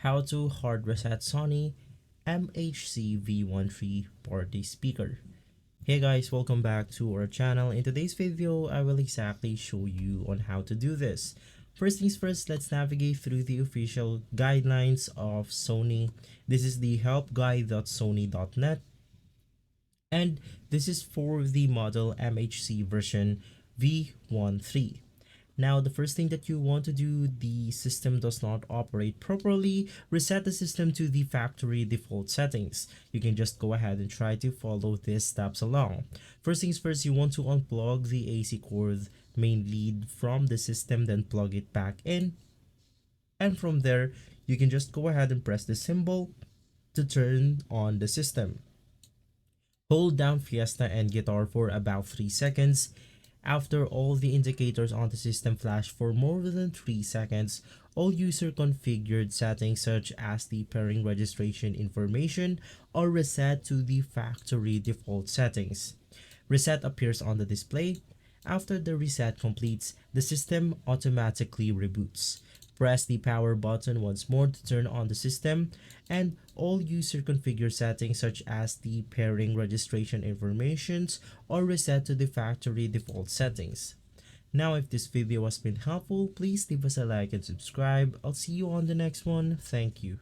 How to hard reset Sony MHC-V13 party speaker. Hey guys, welcome back to our channel. In today's video, I will exactly show you on how to do this. First things first, let's navigate through the official guidelines of Sony. This is the helpguide.sony.net, and this is for the model MHC version V13. Now, the first thing that you want to do, the system does not operate properly, reset the system to the factory default settings. You can just go ahead and try to follow these steps along. First things first, you want to unplug the AC cord main lead from the system, then plug it back in. And from there, you can just go ahead and press the symbol to turn on the system. Hold down Fiesta and Guitar for about 3 seconds. After all the indicators on the system flash for more than 3 seconds, all user configured settings such as the pairing registration information are reset to the factory default settings. Reset appears on the display. After the reset completes, the system automatically reboots. Press the power button once more to turn on the system, and all user configure settings such as the pairing registration informations are reset to the factory default settings. Now, if this video has been helpful, please leave us a like and subscribe. I'll see you on the next one. Thank you.